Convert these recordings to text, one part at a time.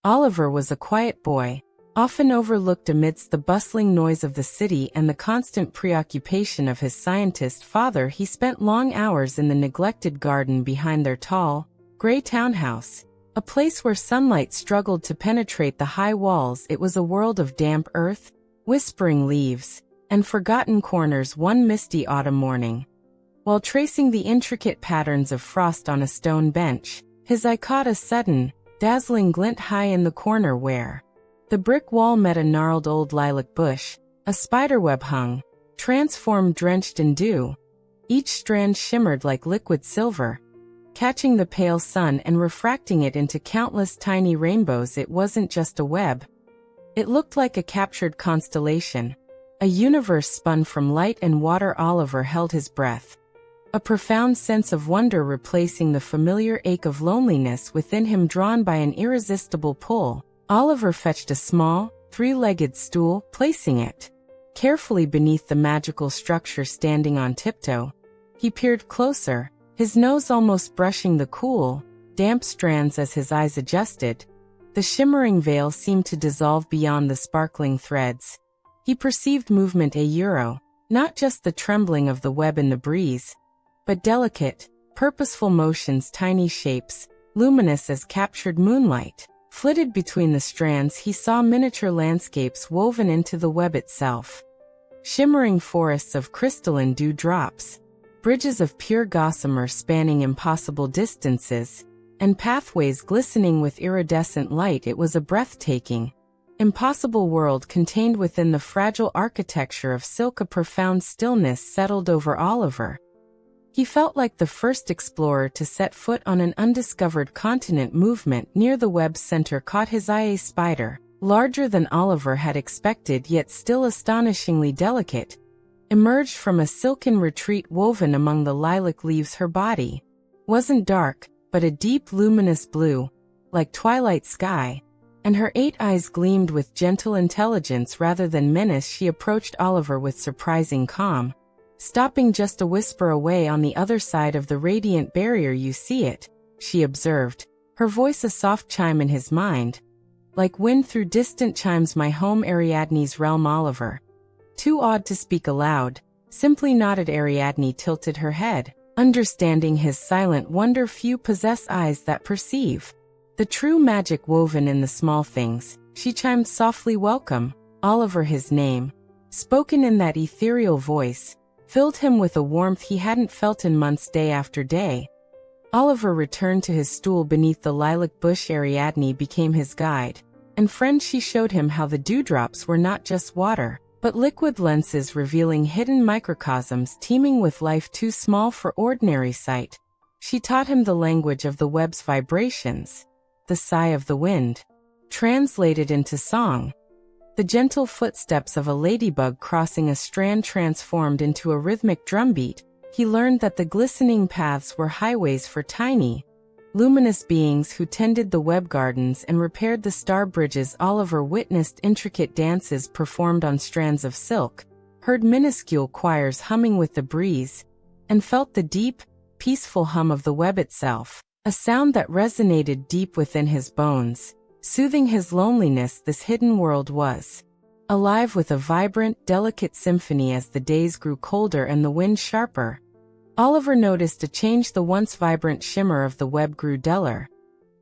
Oliver was a quiet boy, often overlooked amidst the bustling noise of the city and the constant preoccupation of his scientist father. He spent long hours in the neglected garden behind their tall, gray townhouse, a place where sunlight struggled to penetrate the high walls. It was a world of damp earth, whispering leaves, and forgotten corners. One misty autumn morning, while tracing the intricate patterns of frost on a stone bench, his eye caught a sudden, dazzling glint high in the corner where the brick wall met a gnarled old lilac bush. A spiderweb hung, transformed, drenched in dew. Each strand shimmered like liquid silver, catching the pale sun and refracting it into countless tiny rainbows. It wasn't just a web. It looked like a captured constellation, a universe spun from light and water. Oliver held his breath, a profound sense of wonder replacing the familiar ache of loneliness within him. Drawn by an irresistible pull, Oliver fetched a small, three-legged stool, placing it carefully beneath the magical structure. Standing on tiptoe, he peered closer, his nose almost brushing the cool, damp strands. As his eyes adjusted, the shimmering veil seemed to dissolve beyond the sparkling threads. He perceived movement, not just the trembling of the web in the breeze, but delicate, purposeful motions. Tiny shapes, luminous as captured moonlight, flitted between the strands. He saw miniature landscapes woven into the web itself, shimmering forests of crystalline dewdrops, bridges of pure gossamer spanning impossible distances, and pathways glistening with iridescent light. It was a breathtaking, impossible world contained within the fragile architecture of silk. A profound stillness settled over Oliver. He felt like the first explorer to set foot on an undiscovered continent. Movement near the web's center caught his eye. A spider, larger than Oliver had expected yet still astonishingly delicate, emerged from a silken retreat woven among the lilac leaves. Her body wasn't dark, but a deep luminous blue, like twilight sky, and her 8 eyes gleamed with gentle intelligence rather than menace. She approached Oliver with surprising calm, stopping just a whisper away on the other side of the radiant barrier. You see it, she observed, her voice a soft chime in his mind, like wind through distant chimes. My home, Ariadne's realm. Oliver, too awed to speak aloud, simply nodded. Ariadne tilted her head, understanding his silent wonder. Few possess eyes that perceive the true magic woven in the small things, she chimed softly. Welcome, Oliver. His name, spoken in that ethereal voice, filled him with a warmth he hadn't felt in months. Day after day, Oliver returned to his stool beneath the lilac bush. Ariadne became his guide and friend. She showed him how the dewdrops were not just water, but liquid lenses revealing hidden microcosms teeming with life too small for ordinary sight. She taught him the language of the web's vibrations, the sigh of the wind, translated into song, the gentle footsteps of a ladybug crossing a strand transformed into a rhythmic drumbeat. He learned that the glistening paths were highways for tiny, luminous beings who tended the web gardens and repaired the star bridges. Oliver witnessed intricate dances performed on strands of silk, heard minuscule choirs humming with the breeze, and felt the deep, peaceful hum of the web itself, a sound that resonated deep within his bones, soothing his loneliness. This hidden world was alive with a vibrant, delicate symphony. As the days grew colder and the wind sharper, Oliver noticed a change. The once vibrant shimmer of the web grew duller.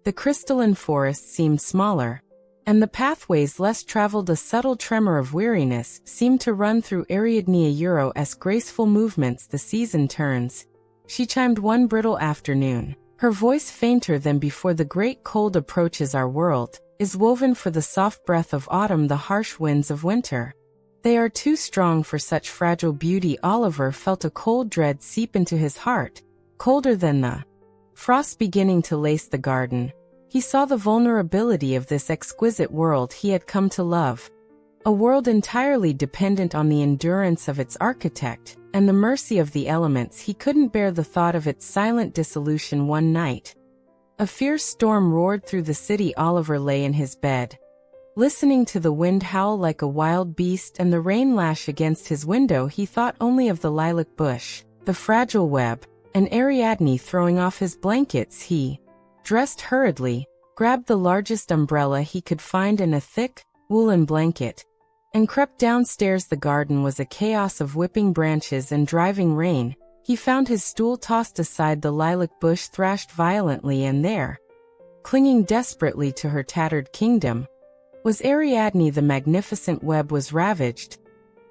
The crystalline forest seemed smaller, and the pathways less traveled. A subtle tremor of weariness seemed to run through Ariadne's graceful movements. The season turns, she chimed one brittle afternoon, her voice fainter than before. The great cold approaches. Our world is woven for the soft breath of autumn, the harsh winds of winter. They are too strong for such fragile beauty. Oliver felt a cold dread seep into his heart, colder than the frost beginning to lace the garden. He saw the vulnerability of this exquisite world he had come to love, a world entirely dependent on the endurance of its architect and the mercy of the elements. He couldn't bear the thought of its silent dissolution. One night, a fierce storm roared through the city. Oliver lay in his bed, listening to the wind howl like a wild beast and the rain lash against his window. He thought only of the lilac bush, the fragile web, and Ariadne throwing off his blankets. He dressed hurriedly, grabbed the largest umbrella he could find and a thick, woolen blanket, and crept downstairs. The garden was a chaos of whipping branches and driving rain. He found his stool tossed aside, the lilac bush thrashed violently, and there, clinging desperately to her tattered kingdom, was Ariadne. The magnificent web was ravaged,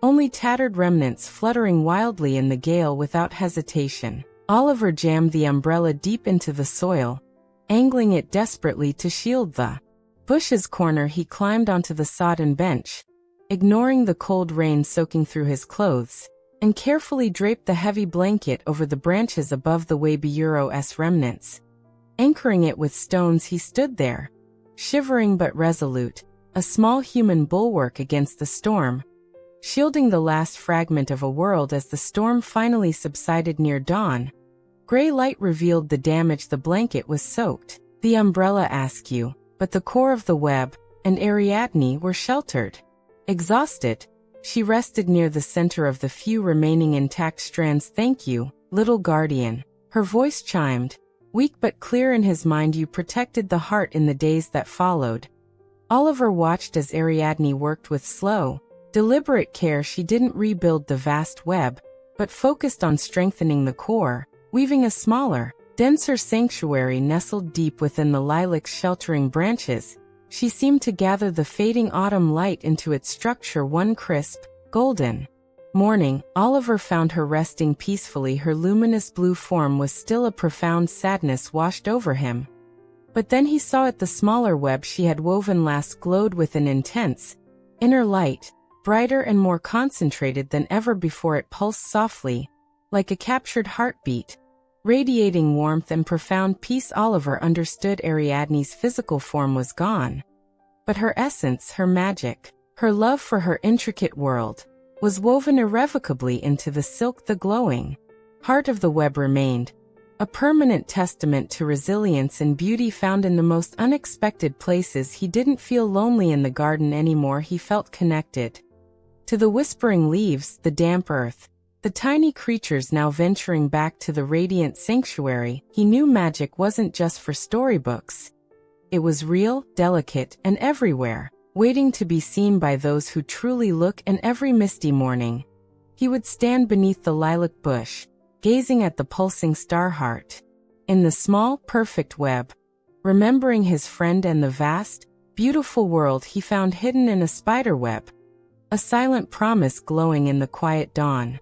only tattered remnants fluttering wildly in the gale. Without hesitation, Oliver jammed the umbrella deep into the soil, angling it desperately to shield the bush's corner. He climbed onto the sodden bench, ignoring the cold rain soaking through his clothes, and carefully draped the heavy blanket over the branches above the Weburo's remnants. Anchoring it with stones, he stood there, shivering but resolute, a small human bulwark against the storm, shielding the last fragment of a world. As the storm finally subsided near dawn, gray light revealed the damage. The blanket was soaked, the umbrella askew, but the core of the web and Ariadne were sheltered. Exhausted, she rested near the center of the few remaining intact strands. "Thank you, little guardian," her voice chimed, weak but clear in his mind. "You protected the heart." In the days that followed, Oliver watched as Ariadne worked with slow, deliberate care. She didn't rebuild the vast web, but focused on strengthening the core, weaving a smaller, denser sanctuary nestled deep within the lilac's sheltering branches. She seemed to gather the fading autumn light into its structure. One crisp, golden morning, Oliver found her resting peacefully. Her luminous blue form was still. A profound sadness washed over him. But then he saw it. The smaller web she had woven last glowed with an intense inner light, brighter and more concentrated than ever before. It pulsed softly, like a captured heartbeat, radiating warmth and profound peace. Oliver understood Ariadne's physical form was gone, but her essence, her magic, her love for her intricate world, was woven irrevocably into the silk. The glowing heart of the web remained, a permanent testament to resilience and beauty found in the most unexpected places. He didn't feel lonely in the garden anymore. He felt connected to the whispering leaves, the damp earth, the tiny creatures now venturing back to the radiant sanctuary. He knew magic wasn't just for storybooks. It was real, delicate, and everywhere, waiting to be seen by those who truly look. And every misty morning, he would stand beneath the lilac bush, gazing at the pulsing star heart in the small, perfect web, remembering his friend and the vast, beautiful world he found hidden in a spiderweb, a silent promise glowing in the quiet dawn.